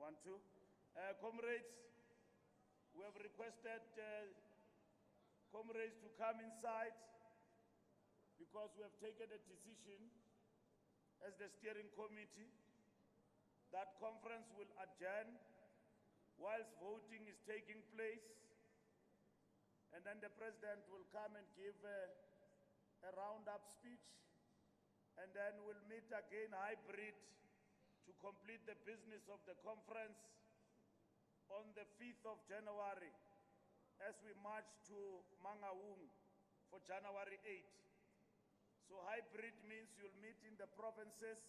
1, 2. Comrades, we have requested comrades to come inside because we have taken a decision as the steering committee that conference will adjourn whilst voting is taking place, and then the president will come and give a roundup speech, and then we'll meet again hybrid to complete the business of the conference on the 5th of January as we march to Mangaung for January 8. So hybrid means you'll meet in the provinces.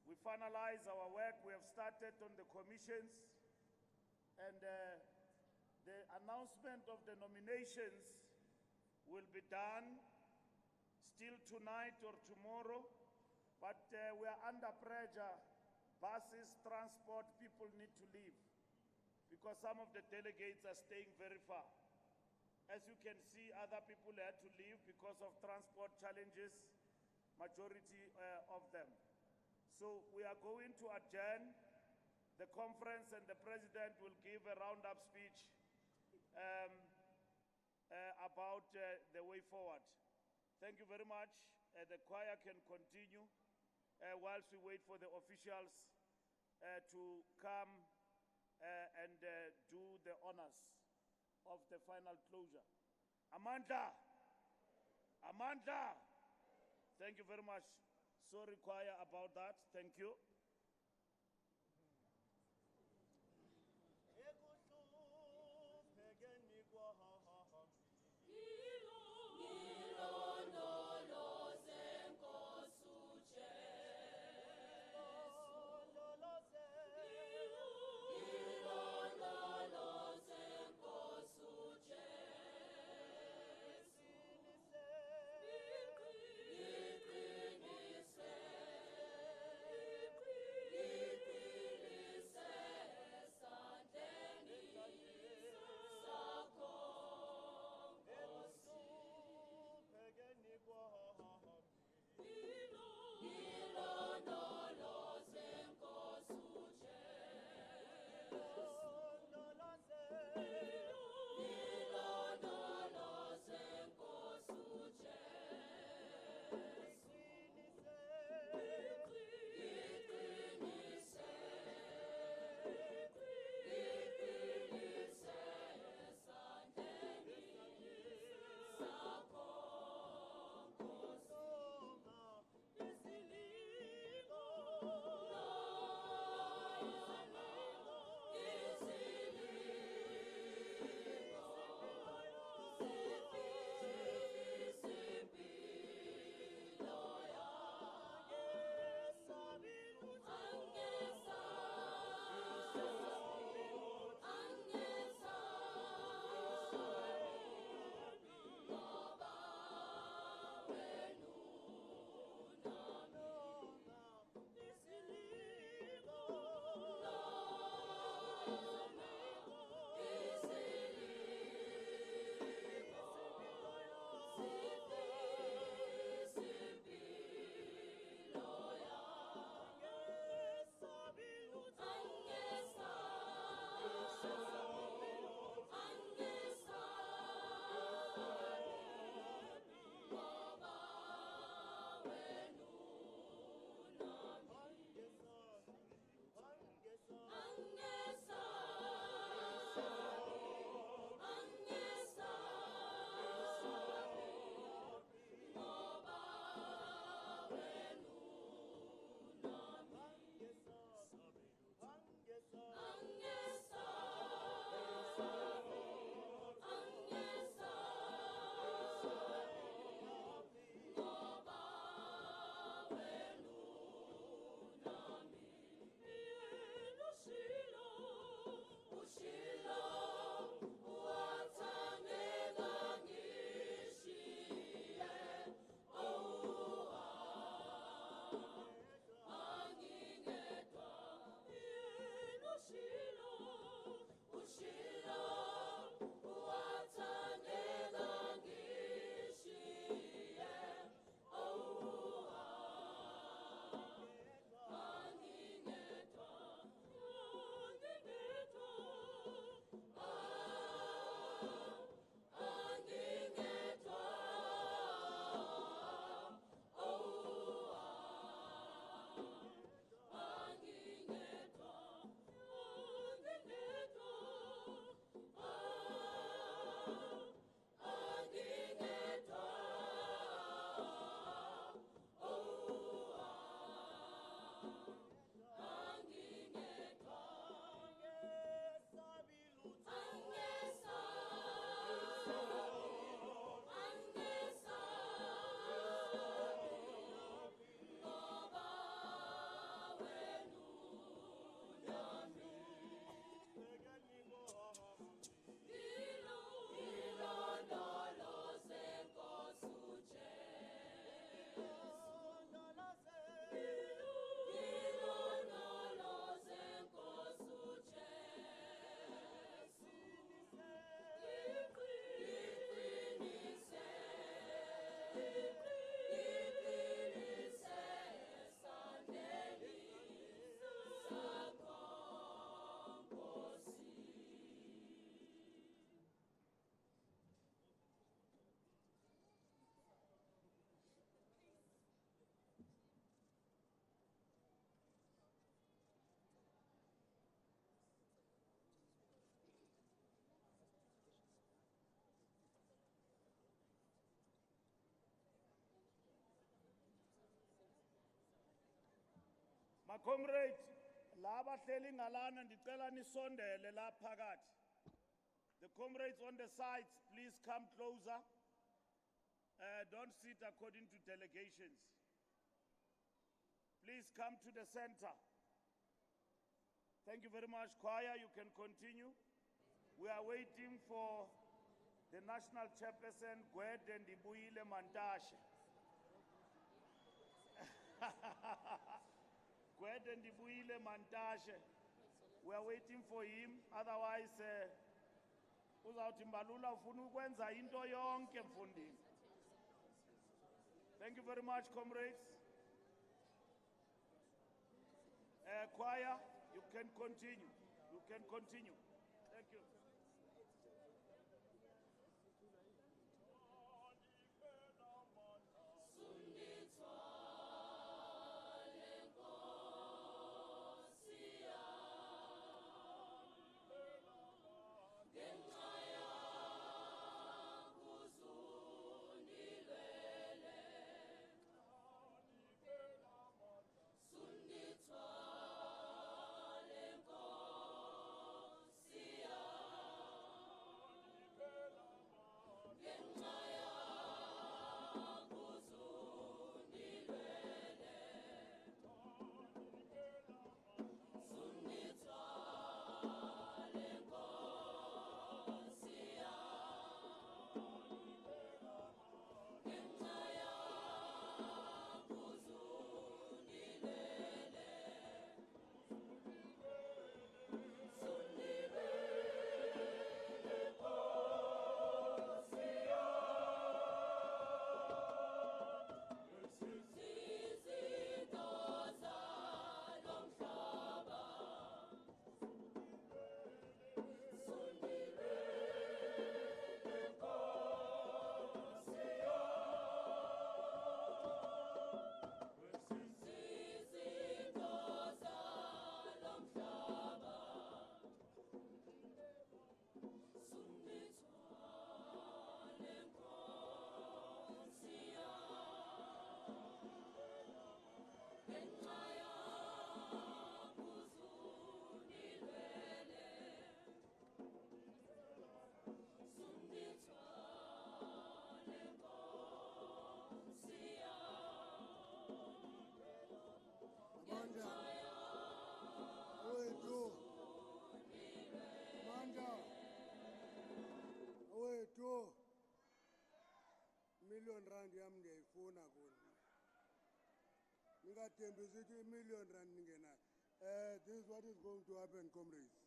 We finalize our work. We have started on the commissions, and the announcement of the nominations will be done still tonight or tomorrow, but we are under pressure. Buses, transport, people need to leave because some of the delegates are staying very far. As you can see, other people had to leave because of transport challenges, majority of them. So we are going to adjourn the conference, and the president will give a roundup speech about the way forward. Thank you very much. The choir can continue whilst we wait for the officials to come and do the honors of the final closure. Amanda! Amanda! Thank you very much. Sorry, choir, about that. Thank you. My comrade, laba hleli ngalana ndicela nisondele la phakathi. The comrades on the sides, please come closer. Don't sit according to delegations. Please come to the center. Thank you very much, choir. You can continue. We are waiting for the national chairperson, Gwede Ndibuyile Mantashe. Gwede Ndibuyile Mantashe. We are waiting for him. Otherwise, uzawuthi Mbalula ufuna ukwenza into yonke mfundini. Thank you very much, comrades. Choir, you can continue. You can continue. Thank you. Million rand yam ndiyayifuna kuni. Ningathembisi ukuthi million rand ningena. This is what is going to happen, comrades.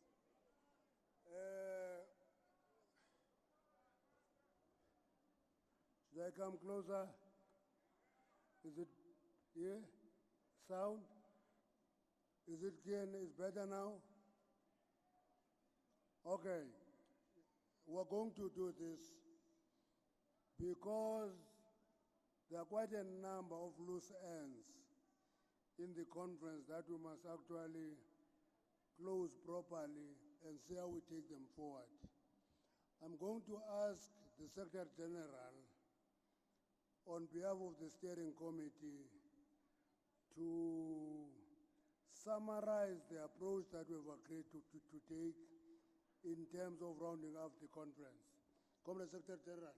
Should I come closer? Is it here? Sound? Is it clear? Is better now? Okay. We're going to do this because there are quite a number of loose ends in the conference that we must actually close properly and see how we take them forward. I'm going to ask the Secretary General on behalf of the steering committee to summarize the approach that we've agreed to take in terms of rounding up the conference. Comrade Secretary General.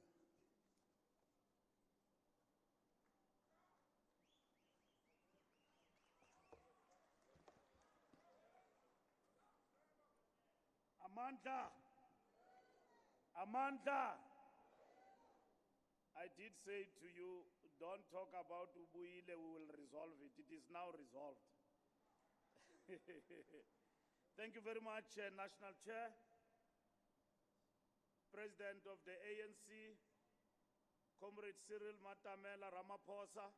Amanda, I did say to you, don't talk about Ubuyile, we will resolve it. It is now resolved. Thank you very much, National Chair, President of the ANC, Comrade Cyril Matamela Ramaphosa,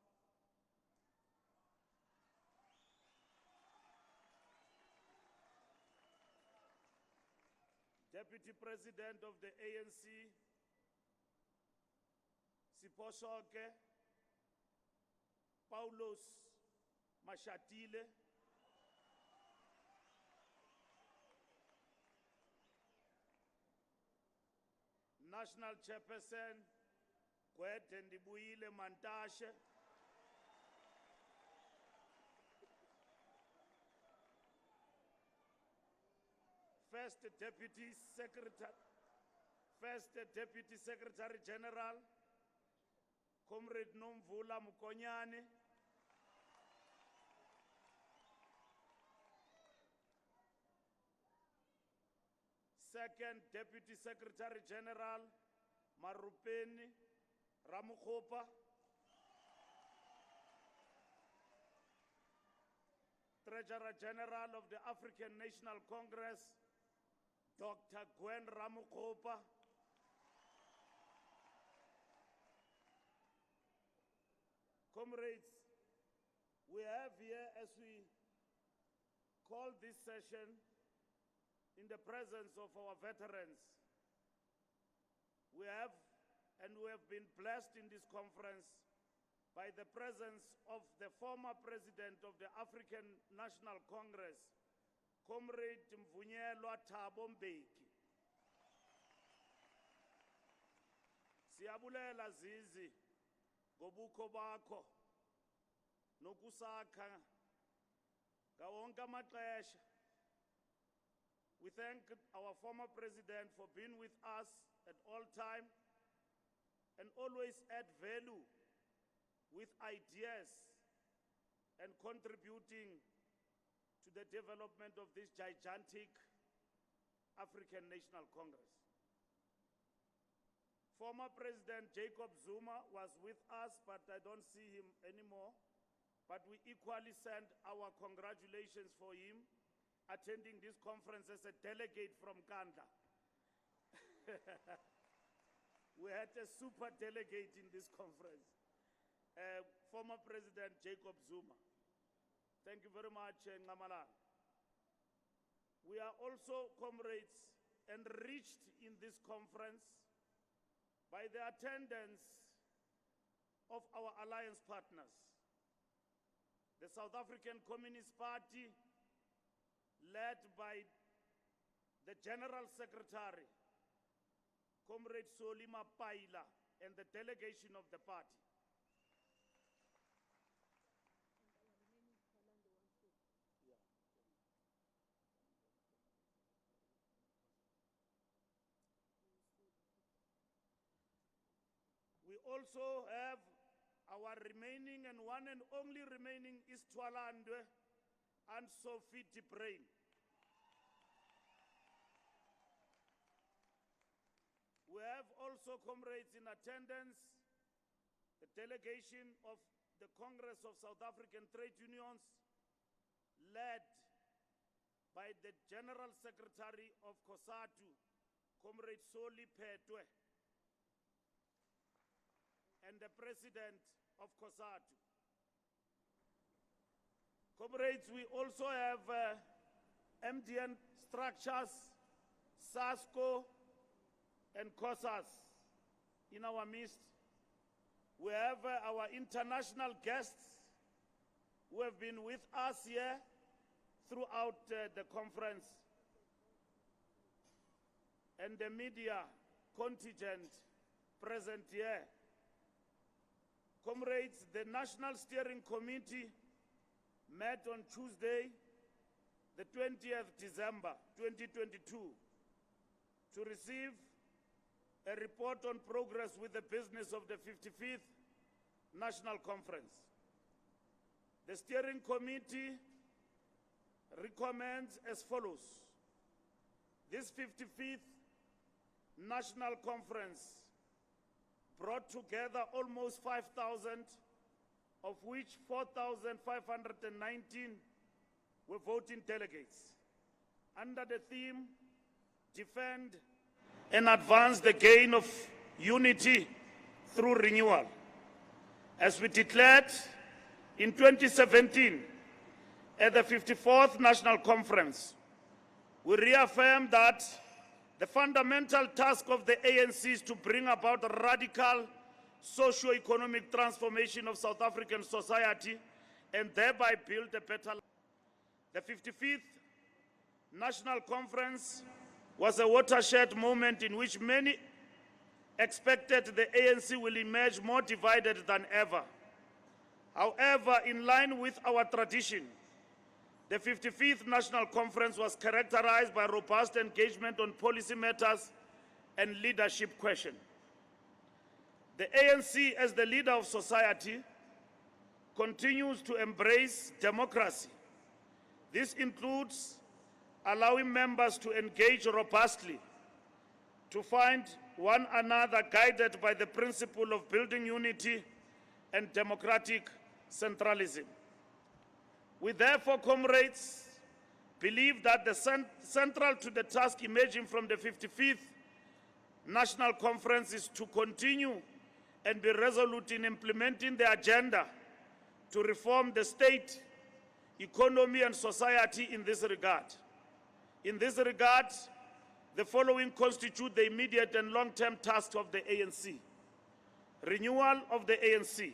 Deputy President of the ANC, Siposoke, Paulos Mashatile, National Chairperson, Gwede Ndibuyile Mantashe, First Deputy Secretary General, Comrade Nomvula Mukonyane. Second Deputy Secretary General, Marupeni Ramukhopa. Treasurer General of the African National Congress, Dr. Gwen Ramukhopa. Comrades, we have here, as we call this session, in the presence of our veterans, we have been blessed in this conference by the presence of the former president of the African National Congress, Comrade Mvunyelwa Thabo Mbeki. Siyabulela Zizi ngobukho bakho nokusakha ngawonke amaxesha. We thank our former president for being with us at all time and always add value with ideas and contributing to the development of this gigantic African National Congress. Former President Jacob Zuma was with us, but I don't see him anymore. But we equally send our congratulations for him attending this conference as a delegate from Kanda. We had a super delegate in this conference, former President Jacob Zuma. Thank you very much, Ngamalan. We are also, comrades, enriched in this conference by the attendance of our alliance partners, the South African Communist Party, led by the General Secretary, Comrade Solima Paila, and the delegation of the party. We also have our remaining and one and only remaining is Twalandwe and Sophie Brain. We have also, comrades, in attendance, the delegation of the Congress of South African Trade Unions, led by the General Secretary of COSATU, Comrade Soli Petwe, and the President of COSATU. Comrades, we also have MDN structures, SASCO, and COSAS in our midst. We have our international guests who have been with us here throughout the conference, and the media contingent present here. Comrades, the National Steering Committee met on Tuesday, the 20th December 2022, to receive a report on progress with the business of the 55th National Conference. The Steering Committee recommends as follows. This 55th National Conference brought together almost 5,000, of which 4,519 were voting delegates, under the theme, Defend and Advance the Gain of Unity through Renewal. As we declared in 2017 at the 54th National Conference, we reaffirmed that the fundamental task of the ANC is to bring about a radical socio-economic transformation of South African society and thereby build a better life. The 55th National Conference was a watershed moment in which many expected the ANC will emerge more divided than ever. However, in line with our tradition, The 55th National Conference was characterized by robust engagement on policy matters and leadership questions. The ANC, as the leader of society, continues to embrace democracy. This includes allowing members to engage robustly, to find one another guided by the principle of building unity and democratic centralism. We therefore, comrades, believe that the central to the task emerging from the 55th National Conference is to continue and be resolute in implementing the agenda to reform the state, economy, and society in this regard. In this regard, the following constitute the immediate and long-term tasks of the ANC. Renewal of the ANC,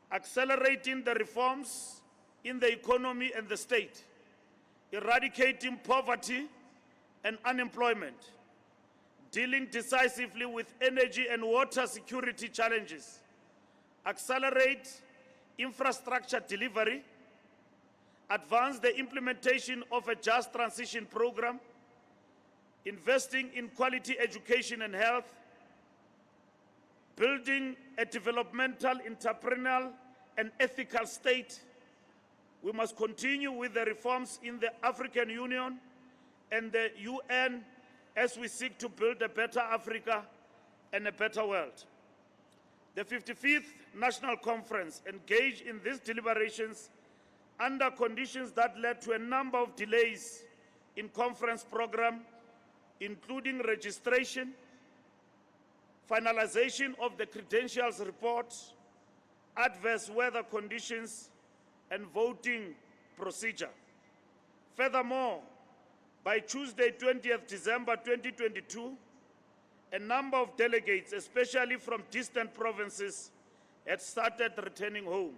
accelerating the reforms in the economy and the state, eradicating poverty and unemployment, dealing decisively with energy and water security challenges, accelerate infrastructure delivery, advance the implementation of a just transition program, investing in quality education and health, building a developmental, entrepreneurial, and ethical state. We must continue with the reforms in the African Union and the UN as we seek to build a better Africa and a better world. The 55th National Conference engaged in these deliberations under conditions that led to a number of delays in conference program, including registration, finalization of the credentials report, adverse weather conditions, and voting procedure. Furthermore, by Tuesday, 20th December 2022, a number of delegates, especially from distant provinces, had started returning home.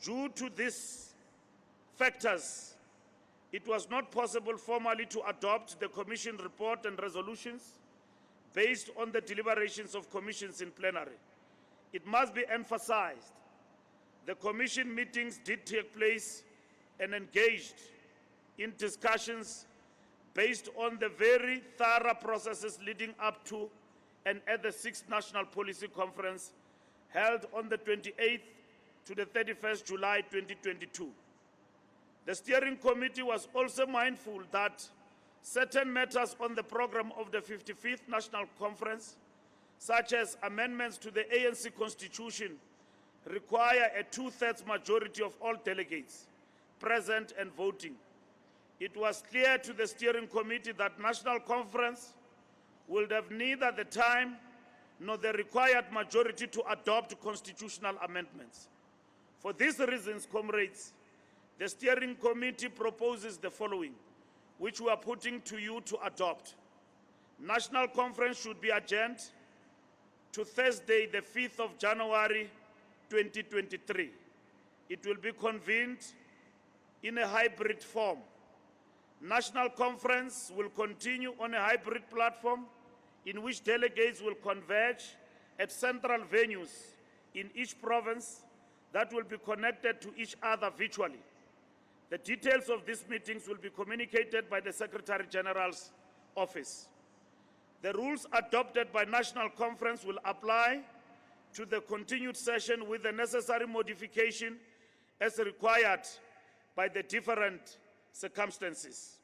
Due to these factors, it was not possible formally to adopt the Commission report and resolutions based on the deliberations of commissions in plenary. It must be emphasized, the Commission meetings did take place and engaged in discussions based on the very thorough processes leading up to and at the 6th National Policy Conference held on the 28th to the 31st July 2022. The steering committee was also mindful that certain matters on the program of the 55th National Conference, such as amendments to the ANC Constitution, require a 2/3 majority of all delegates present and voting. It was clear to the steering committee that National Conference would have neither the time nor the required majority to adopt constitutional amendments. For these reasons, comrades, the steering committee proposes the following, which we are putting to you to adopt. National Conference should be adjourned to Thursday, the 5th of January, 2023. It will be convened in a hybrid form. National Conference will continue on a hybrid platform in which delegates will converge at central venues in each province that will be connected to each other virtually. The details of these meetings will be communicated by the Secretary General's office. The rules adopted by National Conference will apply to the continued session with the necessary modification as required by the different circumstances.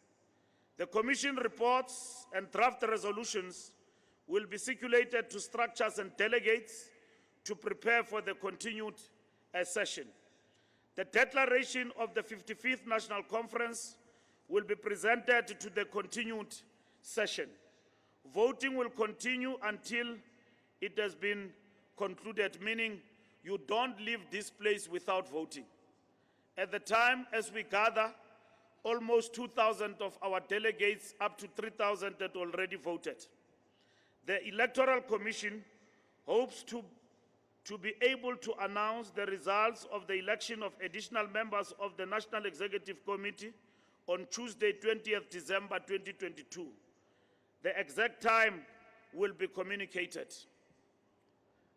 The Commission reports and draft resolutions will be circulated to structures and delegates to prepare for the continued session. The declaration of the 55th National Conference will be presented to the continued session. Voting will continue until it has been concluded, meaning you don't leave this place without voting. At the time, as we gather, almost 2,000 of our delegates, up to 3,000 had already voted. The Electoral Commission hopes to be able to announce the results of the election of additional members of the National Executive Committee on Tuesday, 20th December 2022. The exact time will be communicated.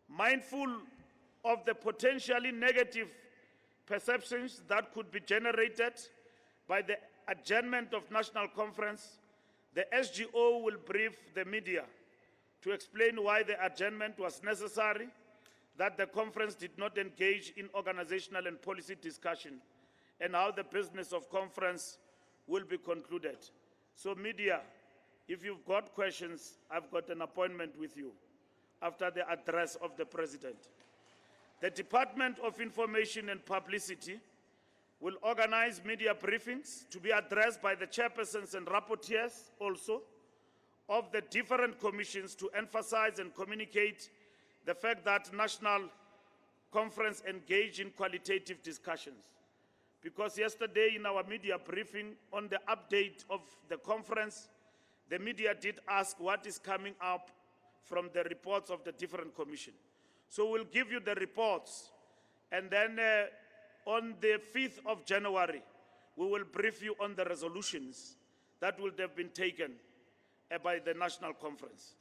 Mindful of the potentially negative perceptions that could be generated By the adjournment of National Conference, the SGO will brief the media to explain why the adjournment was necessary, that the conference did not engage in organizational and policy discussion, and how the business of conference will be concluded. So media, if you've got questions, I've got an appointment with you after the address of the President. The Department of Information and Publicity will organize media briefings to be addressed by the chairpersons and rapporteurs also of the different commissions to emphasize and communicate the fact that National Conference engaged in qualitative discussions. Because yesterday in our media briefing on the update of the conference, the media did ask what is coming up from the reports of the different commissions. So we'll give you the reports, and then on the 5th of January, we will brief you on the resolutions that will have been taken by the National Conference.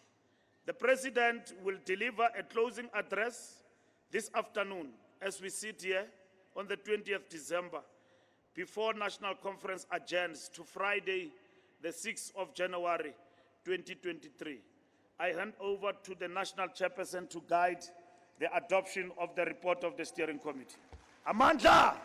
The President will deliver a closing address this afternoon as we sit here on the 20th December before National Conference adjourns to Friday, the 6th of January, 2023. I hand over to the National Chairperson to guide the adoption of the report of the Steering Committee. Amandla!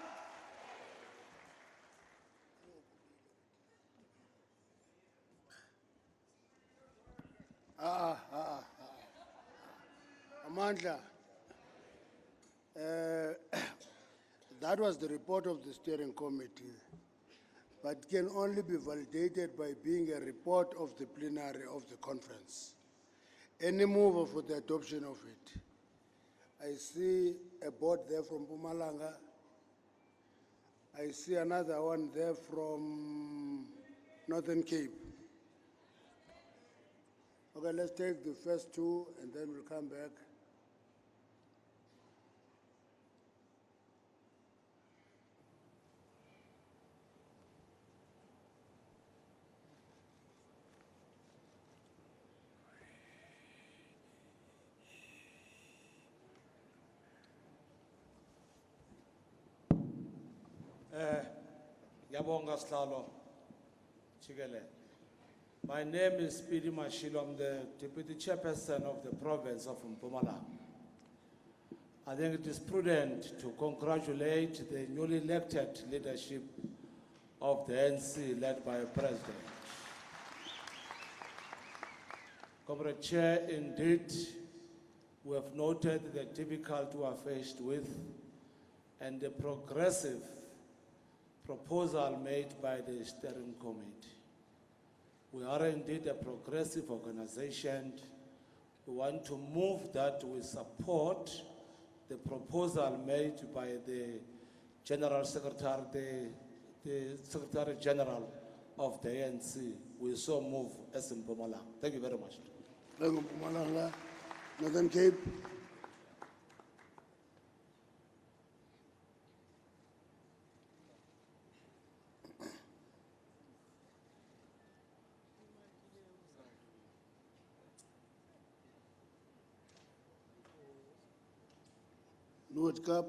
Amandla, that was the report of the steering committee, but can only be validated by being a report of the plenary of the conference. Any move for the adoption of it? I see a board there from Mpumalanga. I see another one there from Northern Cape. Okay, let's take the first two and then we'll come back. Yabonga Slalo Chigele. My name is Speedy Mashilo. I'm the Deputy Chairperson of the province of Mpumalanga. I think it is prudent to congratulate the newly elected leadership of the ANC led by the President. Comrade Chair, indeed, we have noted the difficulty we are faced with and the progressive proposal made by the steering committee. We are indeed a progressive organization. We want to move that we support the proposal made by the General Secretary, the Secretary General of the ANC. We so move as in Mpumalanga. Thank you very much. Thank you, Mpumalanga. Northern Cape. North Cape.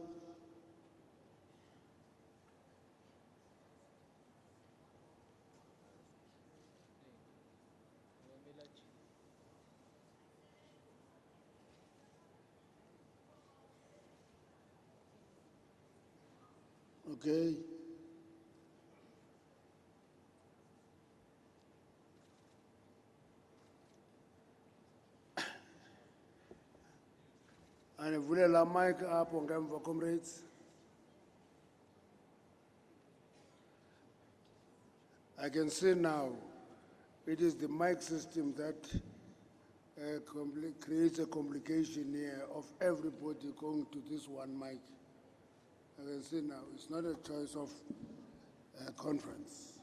Okay. And vulela mic up on game for comrades. I can see now it is the mic system that creates a complication here of everybody going to this one mic. I can see now it's not a choice of conference.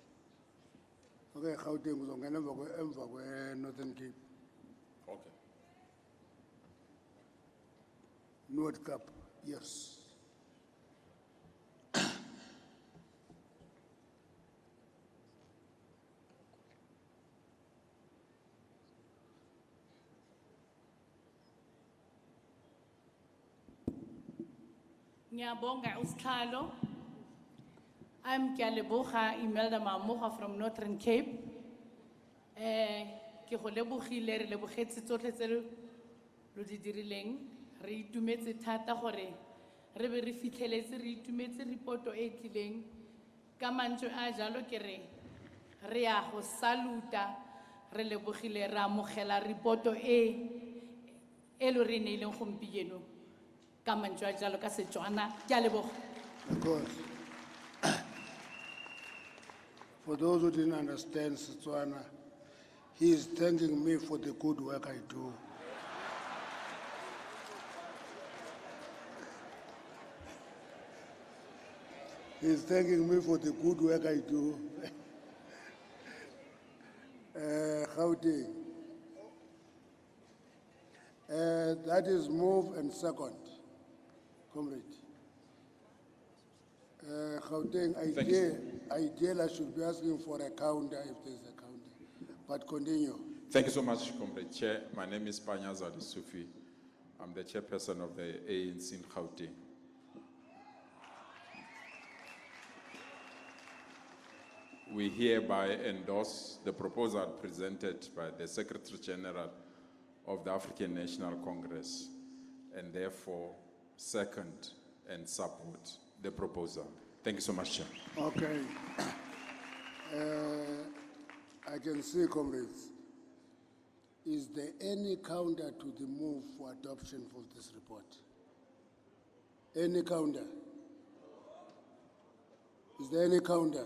Okay, how do you Northern Cape? Okay. North Cape, yes. Ngiyabonga usihlalo. I'm Kialeboga Imelda Mamoga from Northern Cape. Ke go lebogile re lebogetse tsotlhe tse lo di dirileng. Re itumetse thata gore re be re fitlheletse re itumetse reporto e tlileng ka mantswe a jalo ke re ya go saluta re lebogile ra amogela reporto e lo re neileng gompieno ka mantswe a jalo ka Setswana. Ke a leboga. Of course. For those who didn't understand Setswana, he is thanking me for the good work I do. He is thanking me for the good work I do. Gauteng. That is move and second, comrade. Gauteng, ideal, I should be asking for a counter if there's a counter, but continue. Thank you so much, Comrade Chair. My name is Panyazali Sufi. I'm the chairperson of the ANC in Gauteng. We hereby endorse the proposal presented by the Secretary General of the African National Congress and therefore second and support the proposal. Thank you so much, Chair. Okay. I can see, comrades. Is there any counter to the move for adoption for this report? Any counter? Is there any counter?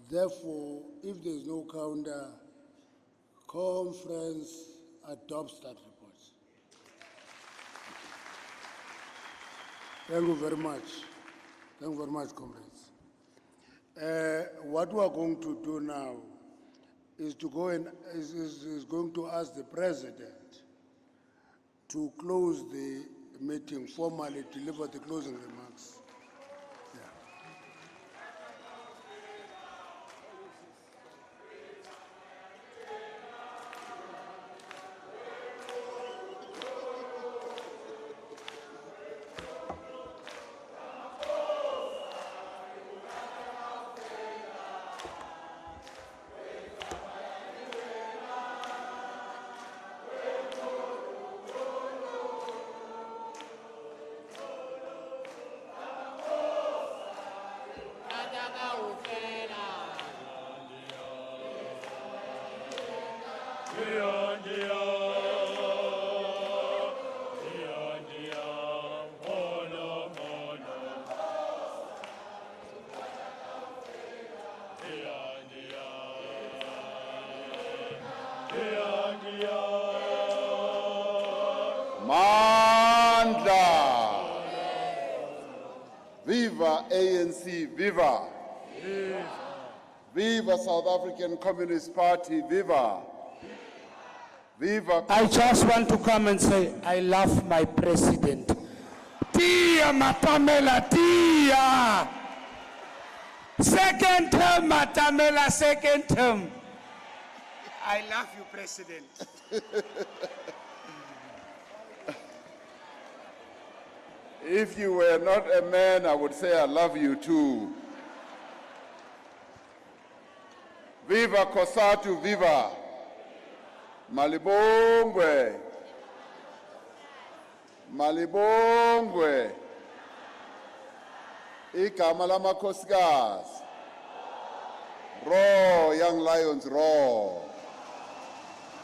Therefore, if there is no counter, conference adopts that report. Thank you very much. Thank you very much, comrades. What we are going to do now is to go and is going to ask the president to close the meeting formally, deliver the closing remarks. Mandla! Viva ANC, viva! Viva South African Communist Party, viva! Viva! I just want to come and say, I love my president. Tia Matamela, Tia! Second term, Matamela, second term. I love you, President. If you were not a man, I would say I love you too. Viva Kosatu, viva! Malibongwe! Malibongwe! Igama lamakhosikazi. Roar, young lions, roar.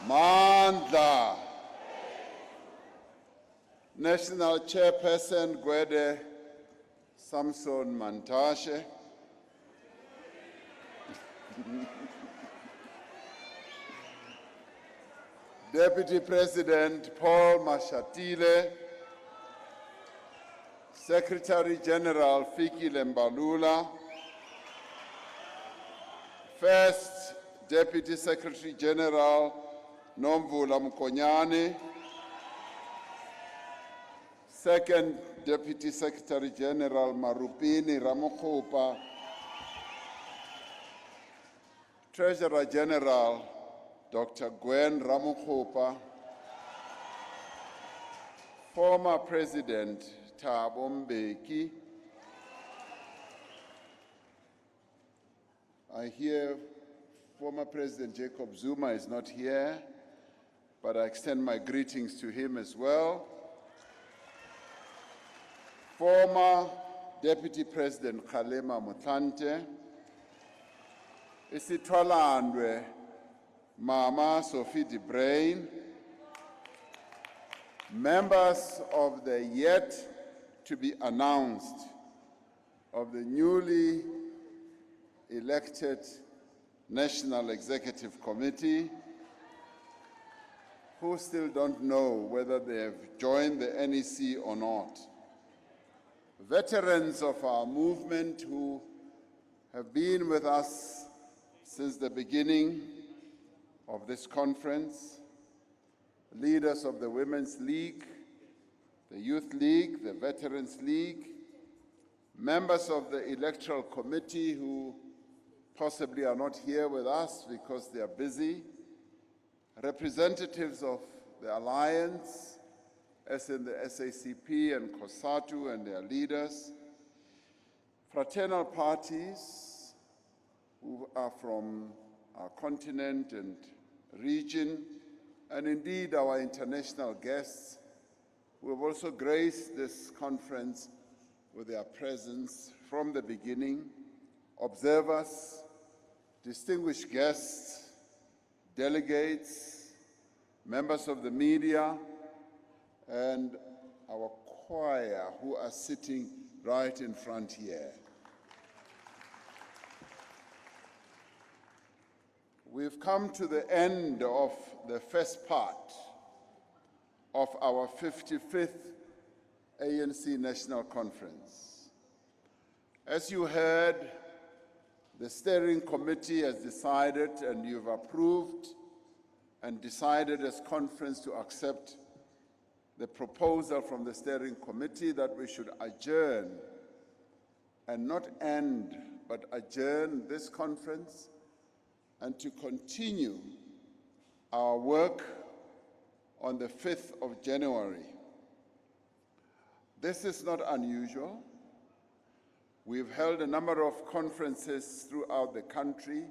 Mandla. National Chairperson Gwede Samson Mantashe. Deputy President Paul Mashatile. Secretary General Fiki Lembalula. First Deputy Secretary General Nomvula Mkonyane. Second Deputy Secretary General Marupini Ramokhopa. Treasurer General Dr. Gwen Ramokhopa. Former President Thabo Mbeki. I hear former President Jacob Zuma is not here, but I extend my greetings to him as well. Former Deputy President Kgalema Motlanthe, isithwalandwe Mama Sophie de Bruyn, members of the yet to be announced of the newly elected National Executive Committee, who still don't know whether they have joined the NEC or not. Veterans of our movement who have been with us since the beginning of this conference, leaders of the Women's League, the Youth League, the Veterans League, members of the Electoral Committee who possibly are not here with us because they are busy, representatives of the Alliance, as in the SACP and COSATU and their leaders, fraternal parties who are from our continent and region, and indeed our international guests who have also graced this conference with their presence from the beginning, observers, distinguished guests, delegates, members of the media, and our choir who are sitting right in front here. We've come to the end of the first part of our 55th ANC National Conference. As you heard, the steering committee has decided, and you've approved and decided as conference to accept the proposal from the steering committee that we should adjourn, and not end, but adjourn this conference and to continue our work on the 5th of January. This is not unusual. We've held a number of conferences throughout the country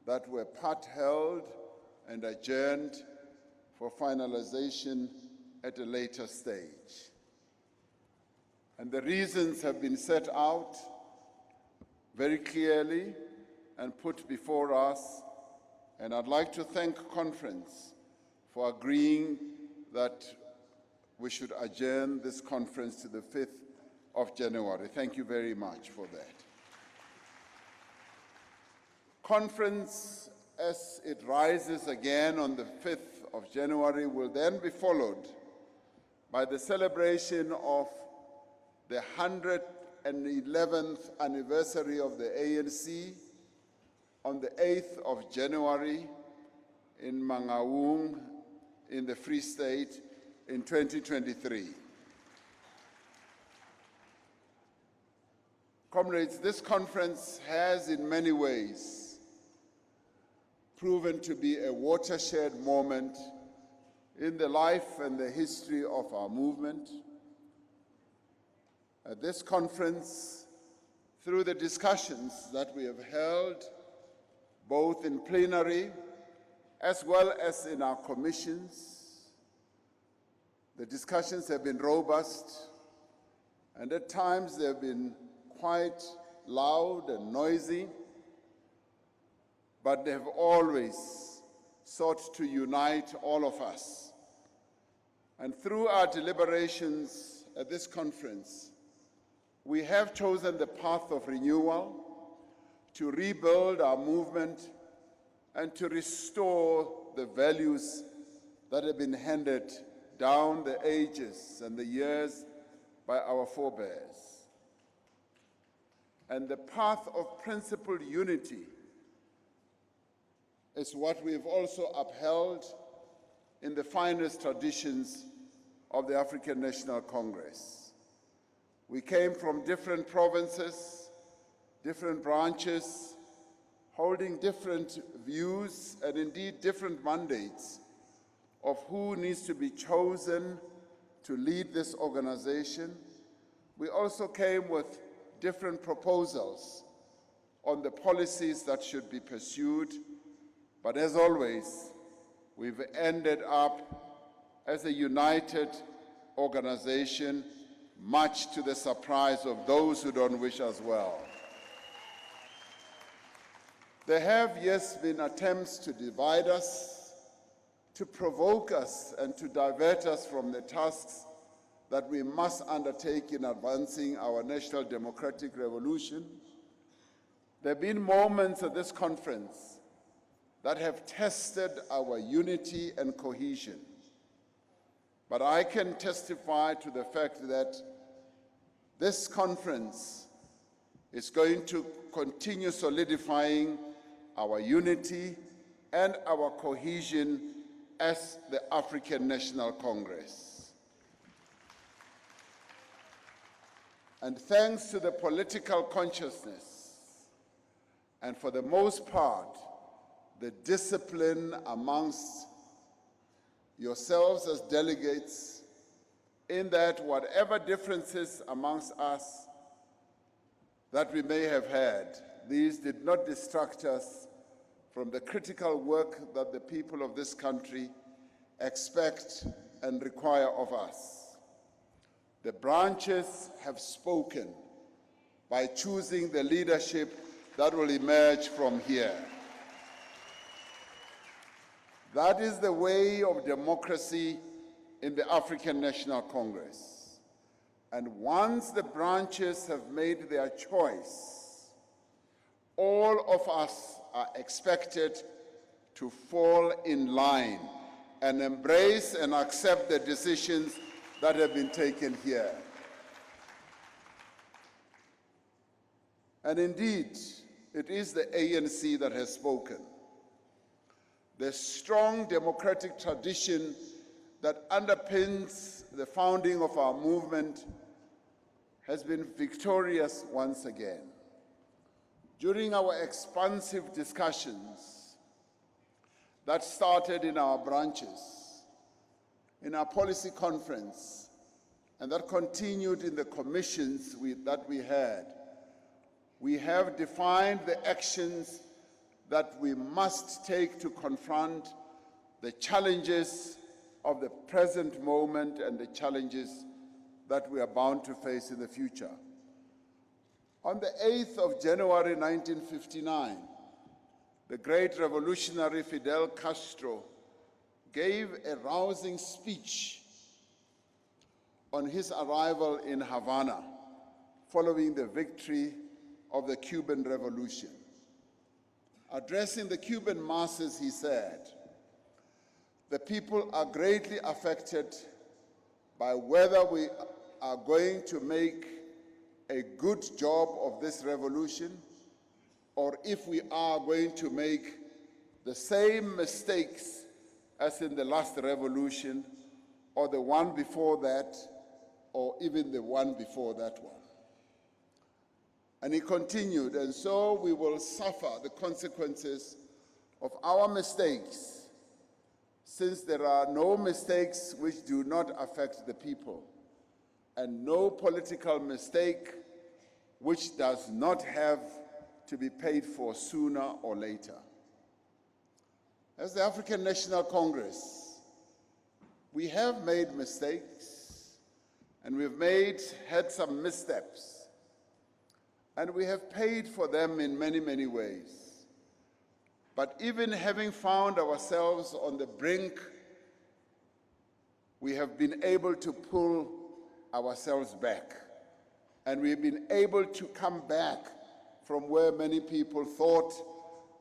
that were part held and adjourned for finalization at a later stage. And the reasons have been set out very clearly and put before us, and I'd like to thank conference for agreeing that we should adjourn this conference to the 5th of January. Thank you very much for that. Conference, as it rises again on the 5th of January, will then be followed by the celebration of the 111th anniversary of the ANC on the 8th of January in Mangaung in the Free State in 2023. Comrades, this conference has in many ways proven to be a watershed moment in the life and the history of our movement. At this conference, through the discussions that we have held, both in plenary as well as in our commissions, the discussions have been robust, and at times they have been quite loud and noisy, but they have always sought to unite all of us. And through our deliberations at this conference, we have chosen the path of renewal to rebuild our movement and to restore the values that have been handed down the ages and the years by our forebears. And the path of principled unity is what we've also upheld in the finest traditions of the African National Congress. We came from different provinces, different branches, holding different views and indeed different mandates of who needs to be chosen to lead this organization. We also came with different proposals on the policies that should be pursued, but as always, we've ended up as a united organization, much to the surprise of those who don't wish us well. There have, yes, been attempts to divide us, to provoke us, and to divert us from the tasks that we must undertake in advancing our national democratic revolution. There have been moments at this conference that have tested our unity and cohesion. But I can testify to the fact that this conference is going to continue solidifying our unity and our cohesion as the African National Congress. And thanks to the political consciousness, and for the most part, the discipline amongst yourselves as delegates, in that whatever differences amongst us that we may have had, these did not distract us from the critical work that the people of this country expect and require of us. The branches have spoken by choosing the leadership that will emerge from here. That is the way of democracy in the African National Congress. And once the branches have made their choice, all of us are expected to fall in line and embrace and accept the decisions that have been taken here. And indeed, it is the ANC that has spoken. The strong democratic tradition that underpins the founding of our movement has been victorious once again. During our expansive discussions that started in our branches, in our policy conference, and that continued in the commissions that we had, we have defined the actions that we must take to confront the challenges of the present moment and the challenges that we are bound to face in the future. On the 8th of January 1959, the great revolutionary Fidel Castro gave a rousing speech on his arrival in Havana following the victory of the Cuban Revolution. Addressing the Cuban masses, he said, "The people are greatly affected by whether we are going to make a good job of this revolution or if we are going to make the same mistakes as in the last revolution or the one before that or even the one before that one." And he continued, "And so we will suffer the consequences of our mistakes, since there are no mistakes which do not affect the people, and no political mistake which does not have to be paid for sooner or later." As the African National Congress, we have made mistakes, and we've had some missteps. And we have paid for them in many, many ways. But even having found ourselves on the brink, we have been able to pull ourselves back. And we've been able to come back from where many people thought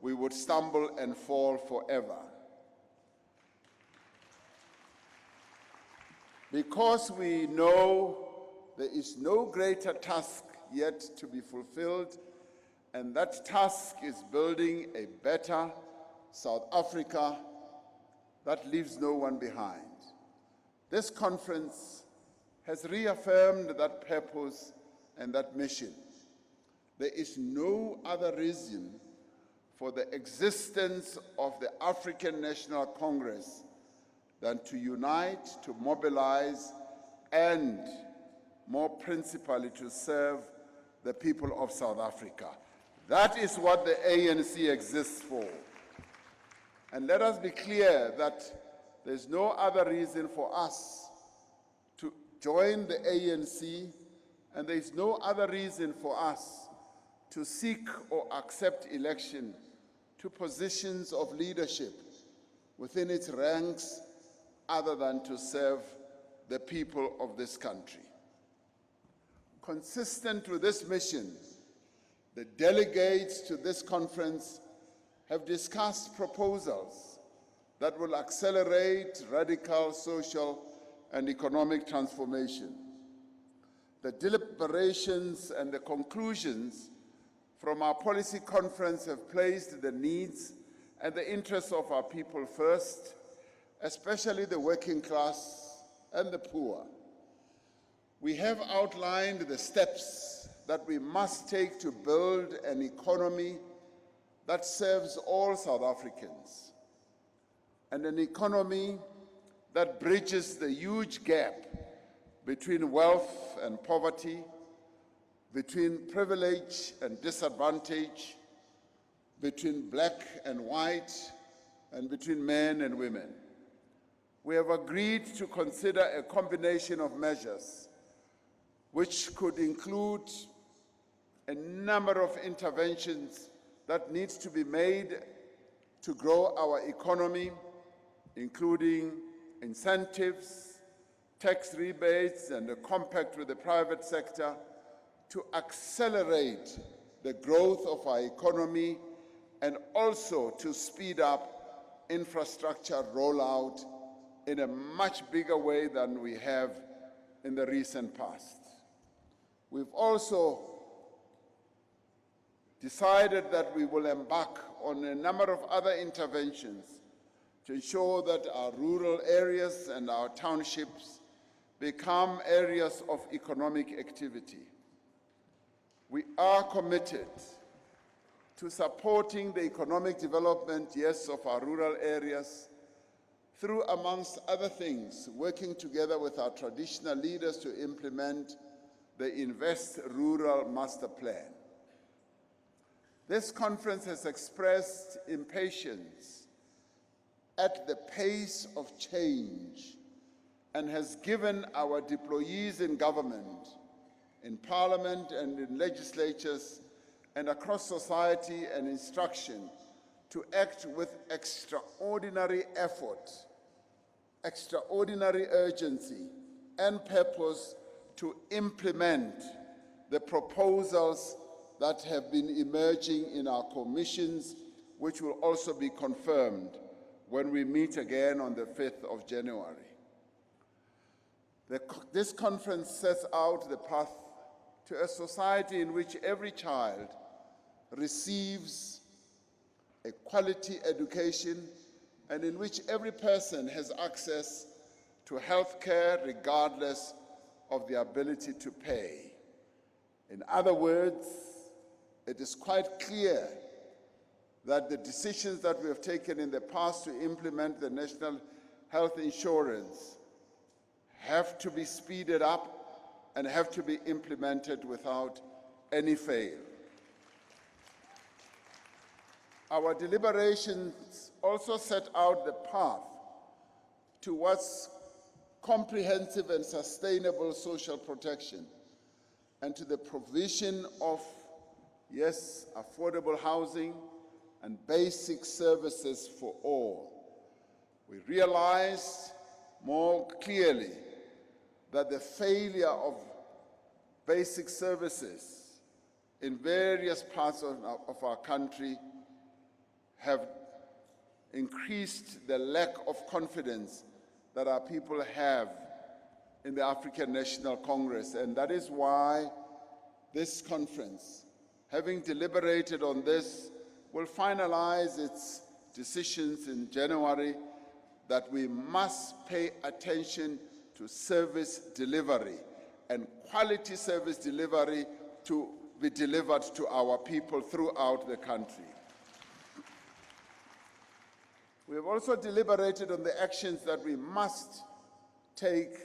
we would stumble and fall forever. Because we know there is no greater task yet to be fulfilled, and that task is building a better South Africa that leaves no one behind. This conference has reaffirmed that purpose and that mission. There is no other reason for the existence of the African National Congress than to unite, to mobilize, and more principally to serve the people of South Africa. That is what the ANC exists for. And let us be clear that there's no other reason for us to join the ANC, and there's no other reason for us to seek or accept election to positions of leadership within its ranks other than to serve the people of this country. Consistent with this mission, the delegates to this conference have discussed proposals that will accelerate radical social and economic transformation. The deliberations and the conclusions from our policy conference have placed the needs and the interests of our people first, especially the working class and the poor. We have outlined the steps that we must take to build an economy that serves all South Africans, and an economy that bridges the huge gap between wealth and poverty, between privilege and disadvantage, between black and white, and between men and women. We have agreed to consider a combination of measures which could include a number of interventions that needs to be made to grow our economy, including incentives, tax rebates, and a compact with the private sector to accelerate the growth of our economy and also to speed up infrastructure rollout in a much bigger way than we have in the recent past. We've also decided that we will embark on a number of other interventions to ensure that our rural areas and our townships become areas of economic activity. We are committed to supporting the economic development, yes, of our rural areas through, amongst other things, working together with our traditional leaders to implement the Invest Rural Master Plan. This conference has expressed impatience at the pace of change and has given our deployees in government, in parliament and in legislatures and across society an instruction to act with extraordinary effort, extraordinary urgency and purpose to implement the proposals that have been emerging in our commissions, which will also be confirmed when we meet again on the 5th of January. This conference sets out the path to a society in which every child receives a quality education and in which every person has access to health care regardless of the ability to pay. In other words, it is quite clear that the decisions that we have taken in the past to implement the National Health Insurance have to be speeded up and have to be implemented without any fail. Our deliberations also set out the path towards comprehensive and sustainable social protection and to the provision of, yes, affordable housing and basic services for all. We realized more clearly that the failure of basic services in various parts of our country have increased the lack of confidence that our people have in the African National Congress. And that is why this conference, having deliberated on this, will finalize its decisions in January that we must pay attention to service delivery and quality service delivery to be delivered to our people throughout the country. We have also deliberated on the actions that we must take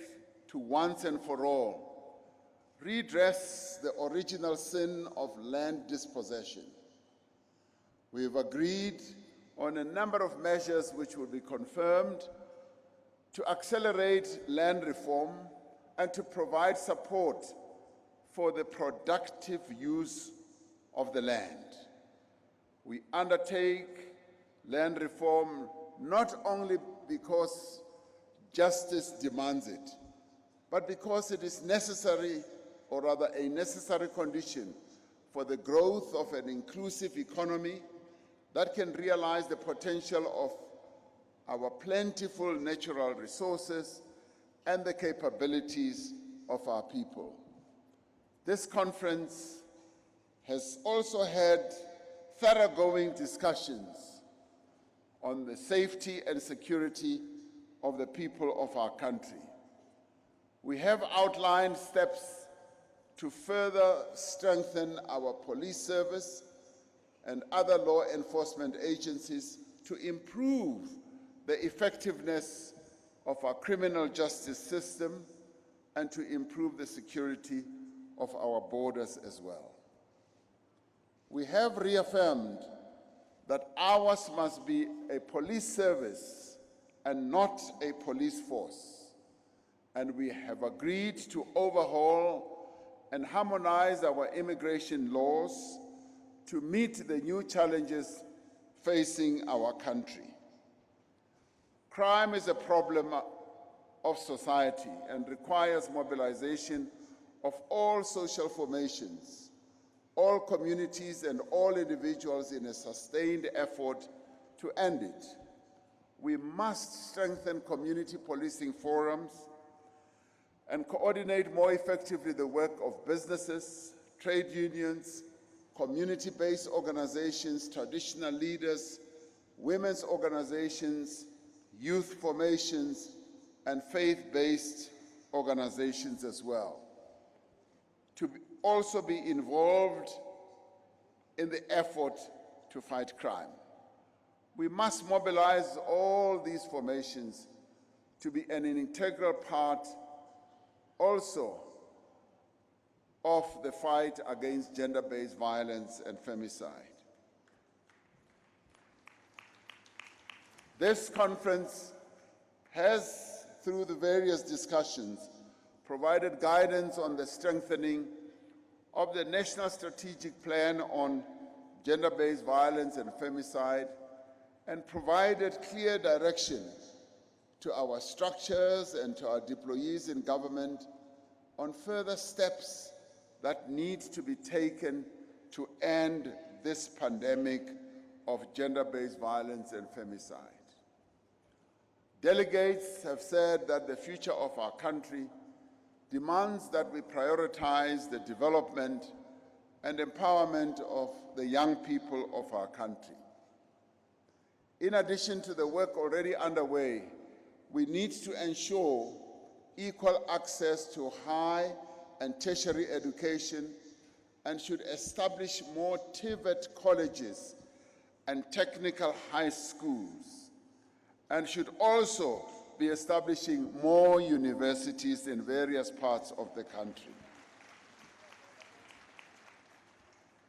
to once and for all redress the original sin of land dispossession. We've agreed on a number of measures which will be confirmed to accelerate land reform and to provide support for the productive use of the land. We undertake land reform not only because justice demands it, but because it is necessary, or rather a necessary condition for the growth of an inclusive economy that can realize the potential of our plentiful natural resources and the capabilities of our people. This conference has also had thoroughgoing discussions on the safety and security of the people of our country. We have outlined steps to further strengthen our police service and other law enforcement agencies to improve the effectiveness of our criminal justice system and to improve the security of our borders as well. We have reaffirmed that ours must be a police service and not a police force, and we have agreed to overhaul and harmonize our immigration laws to meet the new challenges facing our country. Crime is a problem of society and requires mobilization of all social formations, all communities and all individuals in a sustained effort to end it. We must strengthen community policing forums and coordinate more effectively the work of businesses, trade unions, community-based organizations, traditional leaders, women's organizations, youth formations, and faith-based organizations as well, to also be involved in the effort to fight crime. We must mobilize all these formations to be an integral part also of the fight against gender-based violence and femicide. This conference has, through the various discussions, provided guidance on the strengthening of the National Strategic Plan on Gender-Based Violence and Femicide, and provided clear direction to our structures and to our deployees in government on further steps that need to be taken to end this pandemic of gender-based violence and femicide. Delegates have said that the future of our country demands that we prioritize the development and empowerment of the young people of our country. In addition to the work already underway, we need to ensure equal access to high and tertiary education and should establish more TVET colleges and technical high schools, and should also be establishing more universities in various parts of the country.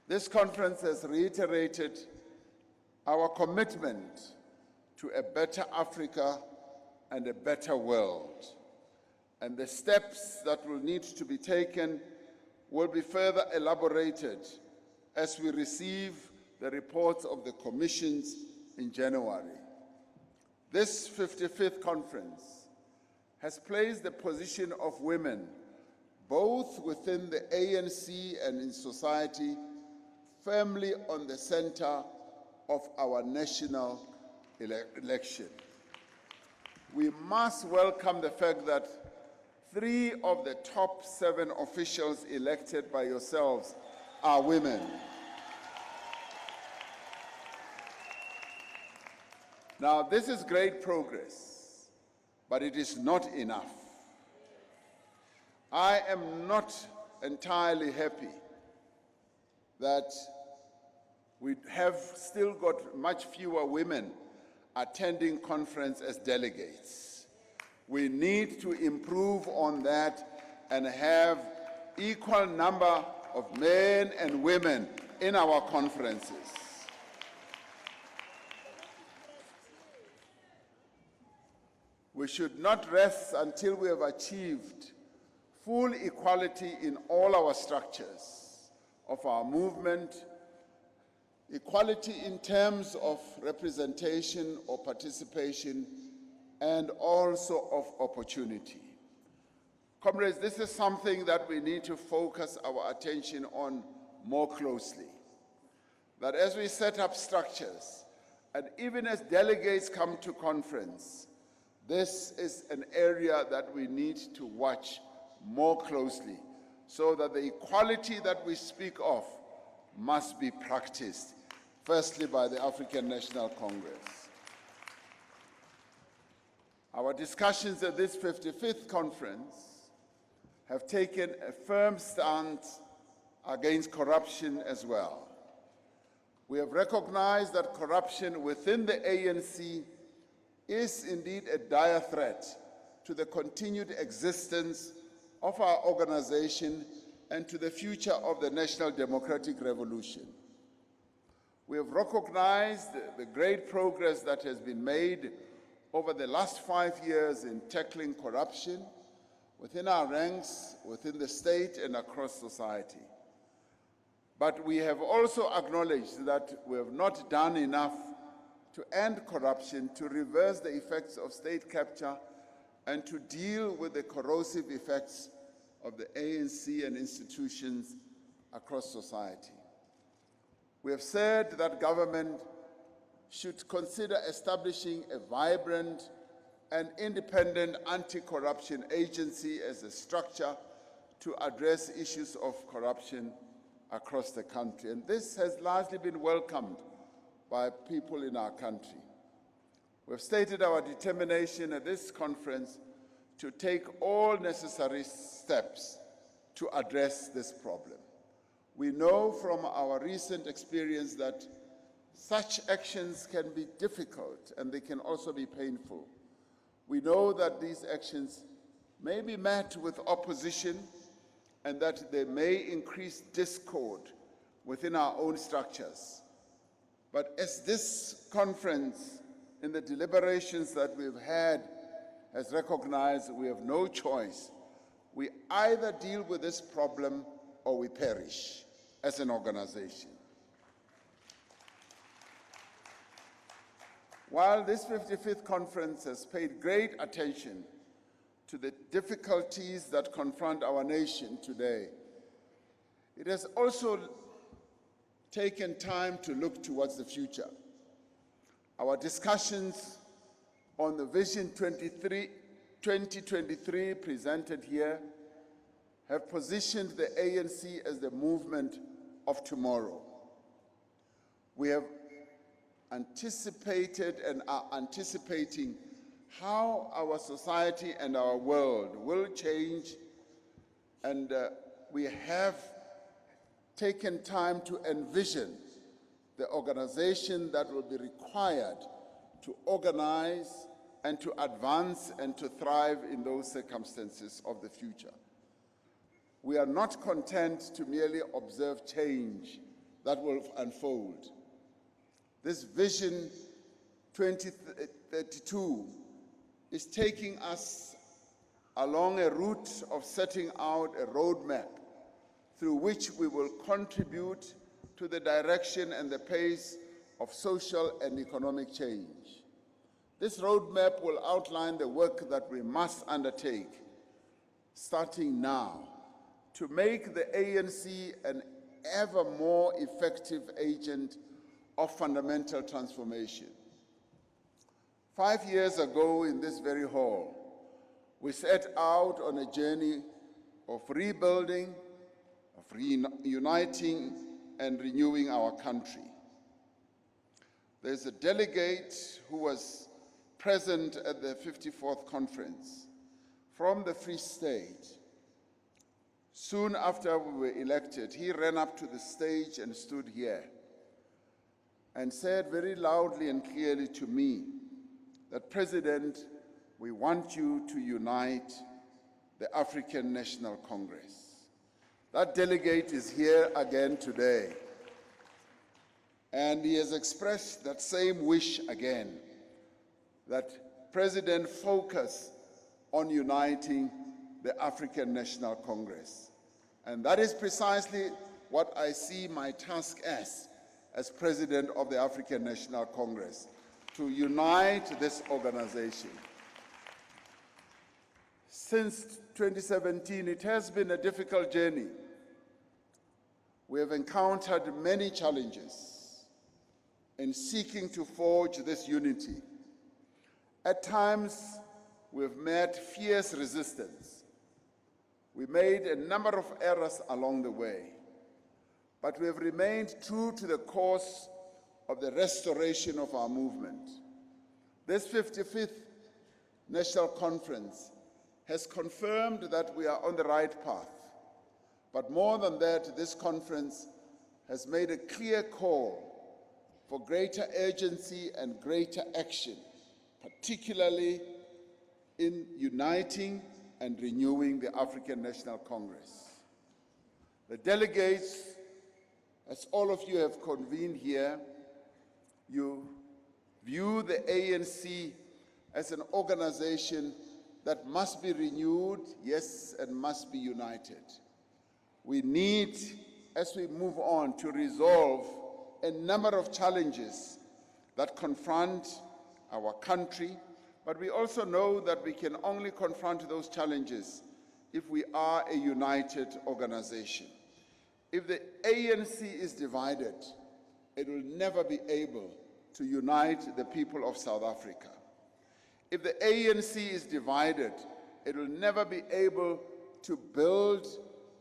This conference has reiterated our commitment to a better Africa and a better world, and the steps that will need to be taken will be further elaborated as we receive the reports of the commissions in January. This 55th conference has placed the position of women, both within the ANC and in society, firmly on the center of our national election. We must welcome the fact that 3 of the top 7 officials elected by yourselves are women. Now, this is great progress, but it is not enough. I am not entirely happy that we have still got much fewer women attending conference as delegates. We need to improve on that and have equal number of men and women in our conferences. we should not rest until we have achieved full equality in all our structures of our movement, equality in terms of representation or participation, and also of opportunity. Comrades, this is something that we need to focus our attention on more closely. That as we set up structures, and even as delegates come to conference, this is an area that we need to watch more closely, so that the equality that we speak of must be practiced, firstly by the African National Congress. Our discussions at this 55th conference have taken a firm stance against corruption as well. We have recognized that corruption within the ANC is indeed a dire threat to the continued existence of our organization and to the future of the national democratic revolution. We have recognized the great progress that has been made over the last 5 years in tackling corruption within our ranks, within the state, and across society. But we have also acknowledged that we have not done enough to end corruption, to reverse the effects of state capture, and to deal with the corrosive effects of the ANC and institutions across society. We have said that government should consider establishing a vibrant and independent anti-corruption agency as a structure to address issues of corruption across the country. And this has largely been welcomed by people in our country. We have stated our determination at this conference to take all necessary steps to address this problem. We know from our recent experience that such actions can be difficult and they can also be painful. We know that these actions may be met with opposition and that they may increase discord within our own structures. But as this conference, in the deliberations that we've had, has recognized, we have no choice. We either deal with this problem or we perish as an organization. While this 55th conference has paid great attention to the difficulties that confront our nation today, it has also taken time to look towards the future. Our discussions on the Vision 2023 presented here have positioned the ANC as the movement of tomorrow. We have anticipated and are anticipating how our society and our world will change, and we have taken time to envision the organization that will be required to organize and to advance and to thrive in those circumstances of the future. We are not content to merely observe change that will unfold. This Vision 2032 is taking us along a route of setting out a roadmap through which we will contribute to the direction and the pace of social and economic change. This roadmap will outline the work that we must undertake, starting now, to make the ANC an ever more effective agent of fundamental transformation. 5 years ago in this very hall, we set out on a journey of rebuilding, of reuniting and renewing our country. There's a delegate who was present at the 54th conference from the Free State. Soon after we were elected, he ran up to the stage and stood here and said very loudly and clearly to me that, President, we want you to unite the African National Congress. That delegate is here again today, and he has expressed that same wish again, that President focus on uniting the African National Congress. And that is precisely what I see my task as President of the African National Congress, to unite this organization. Since 2017, it has been a difficult journey. We have encountered many challenges in seeking to forge this unity. At times, we have met fierce resistance. We made a number of errors along the way, but we have remained true to the course of the restoration of our movement. This 55th National Conference has confirmed that we are on the right path. But more than that, this conference has made a clear call for greater urgency and greater action, particularly in uniting and renewing the African National Congress. The delegates, as all of you have convened here, you view the ANC as an organization that must be renewed, yes, and must be united. We need, as we move on, to resolve a number of challenges that confront our country, but we also know that we can only confront those challenges if we are a united organization. If the ANC is divided, it will never be able to unite the people of South Africa. If the ANC is divided, it will never be able to build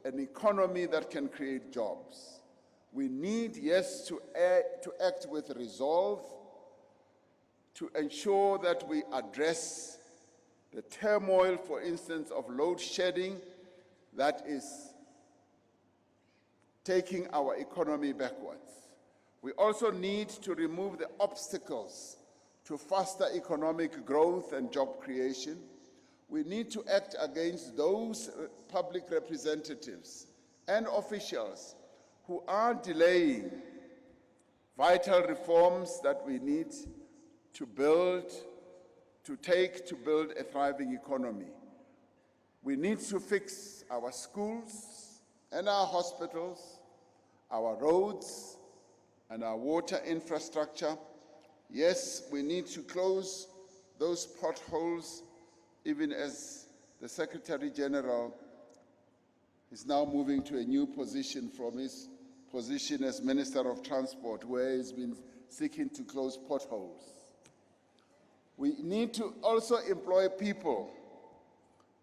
an economy that can create jobs. We need, yes, to act with resolve, to ensure that we address the turmoil, for instance, of load shedding that is taking our economy backwards. We also need to remove the obstacles to faster economic growth and job creation. We need to act against those public representatives and officials who are delaying vital reforms that we need to build a thriving economy. We need to fix our schools and our hospitals, our roads and our water infrastructure. Yes, we need to close those potholes, even as the Secretary General is now moving to a new position from his position as Minister of Transport, where he's been seeking to close potholes. We need to also employ people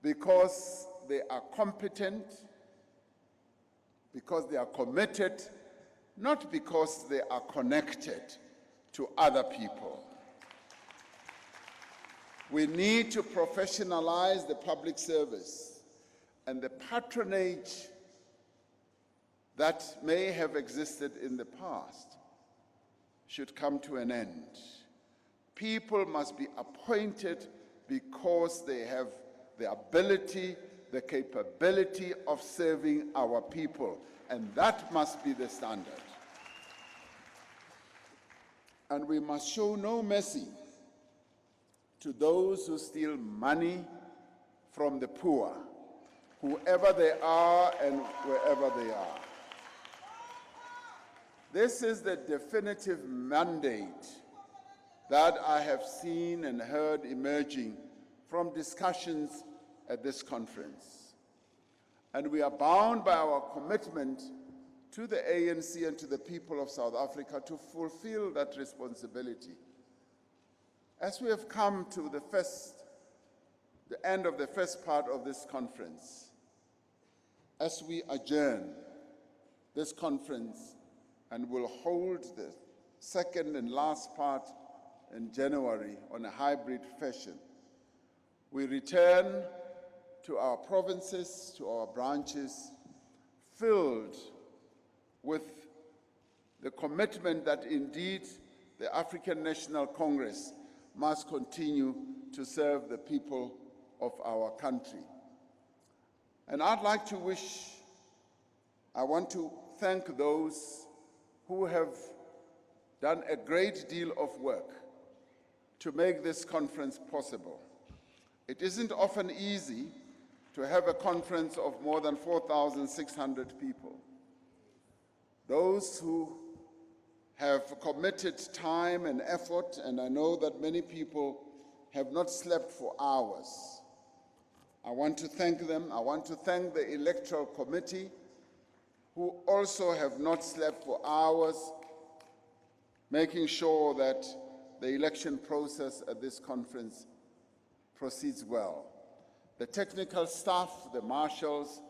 because they are competent, because they are committed, not because they are connected to other people. We need to professionalize the public service, and the patronage that may have existed in the past should come to an end. People must be appointed because they have the ability, the capability of serving our people, and that must be the standard. And we must show no mercy to those who steal money from the poor, whoever they are and wherever they are. This is the definitive mandate that I have seen and heard emerging from discussions at this conference. And we are bound by our commitment to the ANC and to the people of South Africa to fulfill that responsibility. As we have come to the end of the first part of this conference, as we adjourn this conference and will hold the second and last part in January on a hybrid fashion, we return to our provinces, to our branches, filled with the commitment that indeed the African National Congress must continue to serve the people of our country. And I want to thank those who have done a great deal of work to make this conference possible. It isn't often easy to have a conference of more than 4,600 people. Those who have committed time and effort, and I know that many people have not slept for hours. I want to thank them. I want to thank the Electoral Committee, who also have not slept for hours, making sure that the election process at this conference proceeds well. The technical staff, the marshals,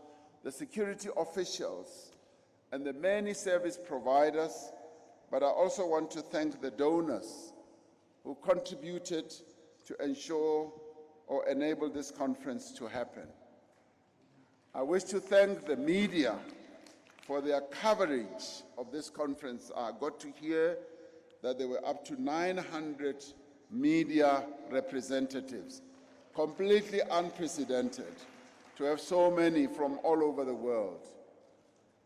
the security officials, and the many service providers, but I also want to thank the donors who contributed to ensure or enable this conference to happen. I wish to thank the media for their coverage of this conference. I got to hear that there were up to 900 media representatives, completely unprecedented to have so many from all over the world.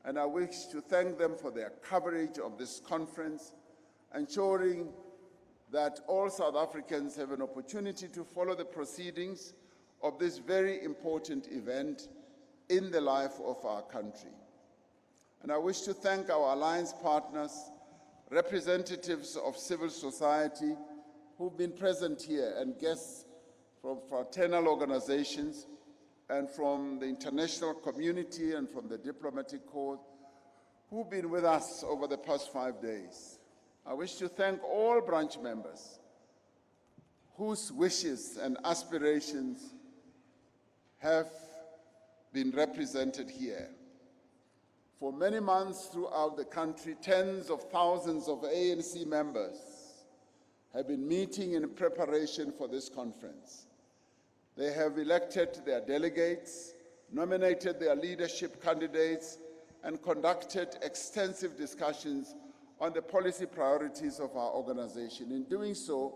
And I wish to thank them for their coverage of this conference, ensuring that all South Africans have an opportunity to follow the proceedings of this very important event in the life of our country. And I wish to thank our alliance partners, representatives of civil society who've been present here, and guests from fraternal organizations and from the international community and from the diplomatic corps who've been with us over the past 5 days. I wish to thank all branch members whose wishes and aspirations have been represented here. For many months throughout the country, tens of thousands of ANC members have been meeting in preparation for this conference. They have elected their delegates, nominated their leadership candidates, and conducted extensive discussions on the policy priorities of our organization. In doing so,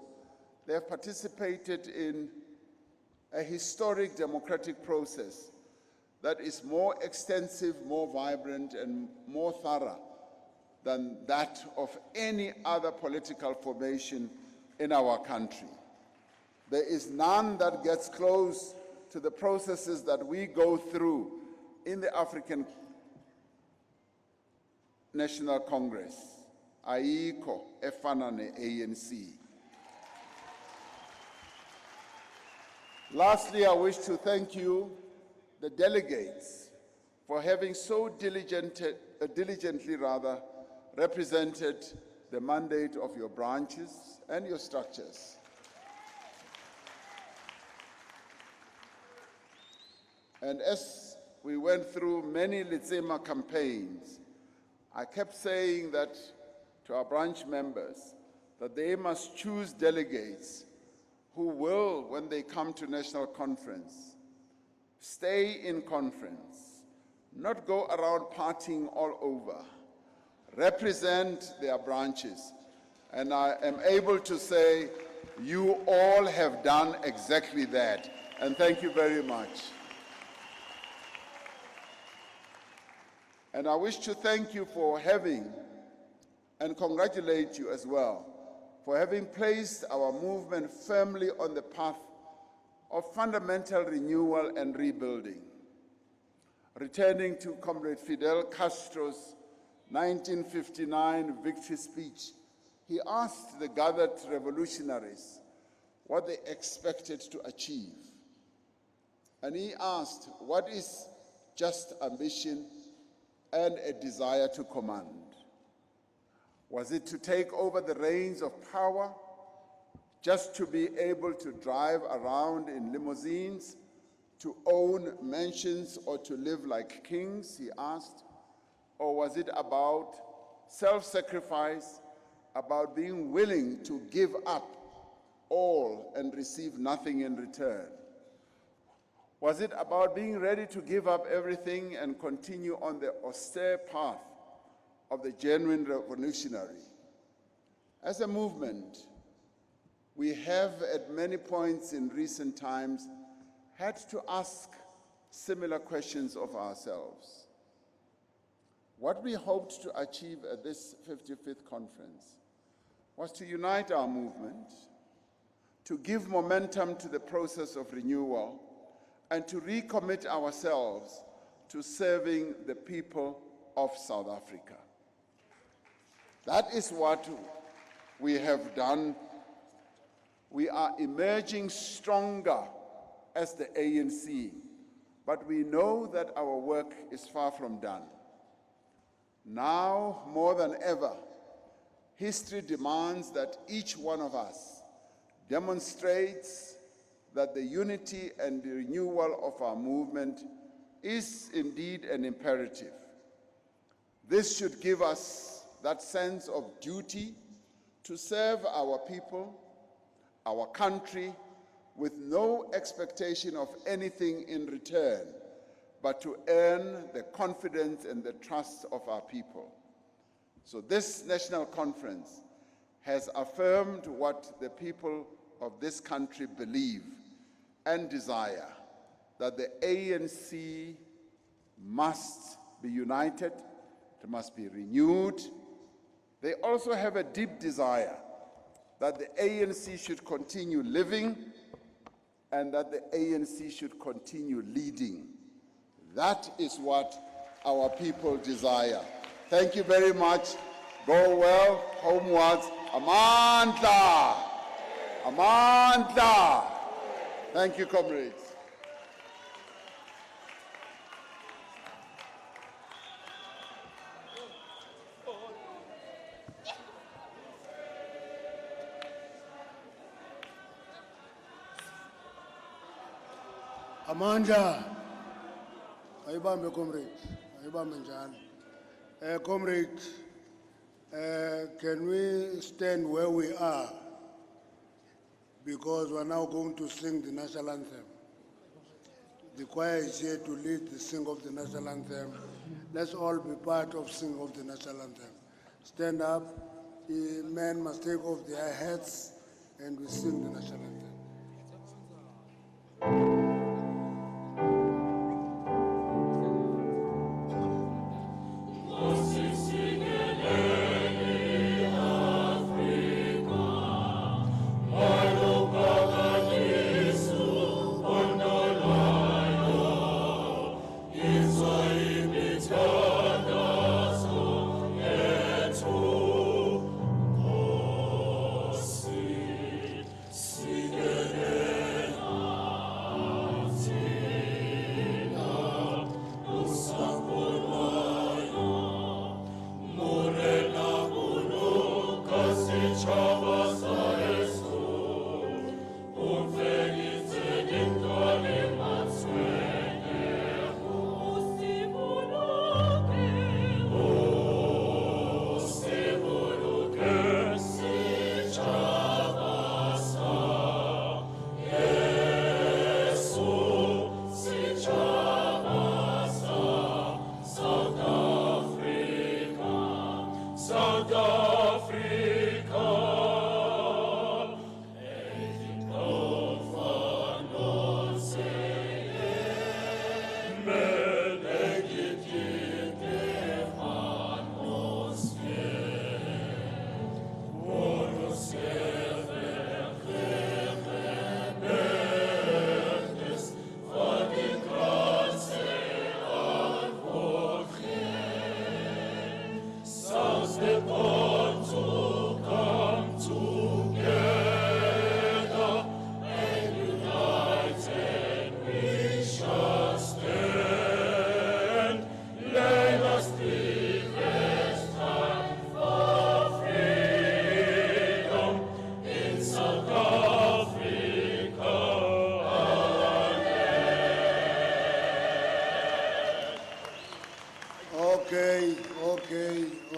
they have participated in a historic democratic process that is more extensive, more vibrant, and more thorough than that of any other political formation in our country. There is none that gets close to the processes that we go through in the African National Congress. Ayikho efana ne-ANC. Lastly, I wish to thank you, the delegates, for having so diligently represented the mandate of your branches and your structures. And as we went through many Letsema campaigns, I kept saying that to our branch members, that they must choose delegates who will, when they come to National Conference, stay in conference, not go around partying all over, represent their branches. And I am able to say, you all have done exactly that. And thank you very much. And I wish to thank you for having, and congratulate you as well, for having placed our movement firmly on the path of fundamental renewal and rebuilding. Returning to Comrade Fidel Castro's 1959 victory speech, he asked the gathered revolutionaries what they expected to achieve. And he asked, what is just ambition and a desire to command? Was it to take over the reins of power, just to be able to drive around in limousines, to own mansions, or to live like kings, he asked? Or was it about self-sacrifice, about being willing to give up all and receive nothing in return? Was it about being ready to give up everything and continue on the austere path of the genuine revolutionary? As a movement, we have at many points in recent times had to ask similar questions of ourselves. What we hoped to achieve at this 55th conference was to unite our movement, to give momentum to the process of renewal, and to recommit ourselves to serving the people of South Africa. That is what we have done. We are emerging stronger as the ANC, but we know that our work is far from done. Now, more than ever, history demands that each one of us demonstrates that the unity and the renewal of our movement is indeed an imperative. This should give us that sense of duty to serve our people, our country, with no expectation of anything in return, but to earn the confidence and the trust of our people. So this national conference has affirmed what the people of this country believe and desire, that the ANC must be united, it must be renewed. They also have a deep desire that the ANC should continue living and that the ANC should continue leading. That is what our people desire. Thank you very much. Go well, homewards. Amandla! Amandla! Thank you, comrades. Amandla, ayibambe comrade, ayibambe njalo. Comrade, can we stand where we are? Because we're now going to sing the national anthem. The choir is here to lead the sing of the national anthem. Let's all be part of sing of the national anthem. Stand up, the men must take off their hats and we sing the national anthem.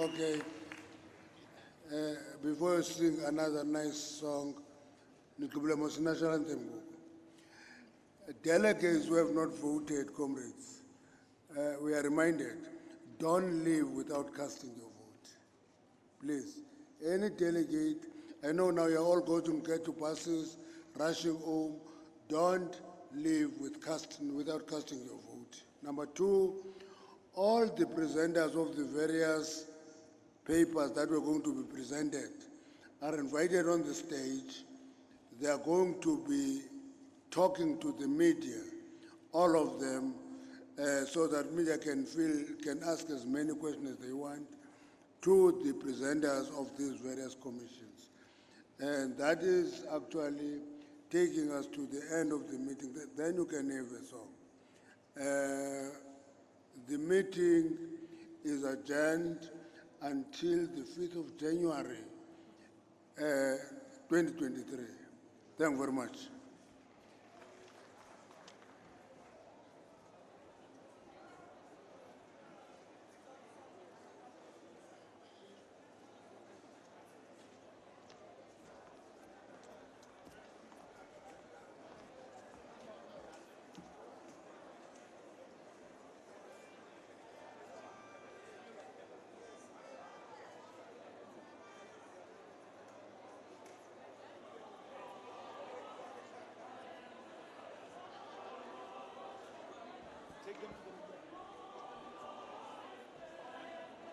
Okay. Before I sing another nice song, Nikubulamos National Anthem. Delegates who have not voted, comrades, we are reminded, don't leave without casting your vote. Please, any delegate, I know now you're all going to get to buses, rushing home, don't leave without casting your vote. Number two, all the presenters of the various papers that were going to be presented are invited on the stage. they are going to be talking to the media, all of them, so that media can ask as many questions as they want to the presenters of these various commissions. And that is actually taking us to the end of the meeting. Then you can have a song. The meeting is adjourned until the 5th of January, 2023. Thank you very much.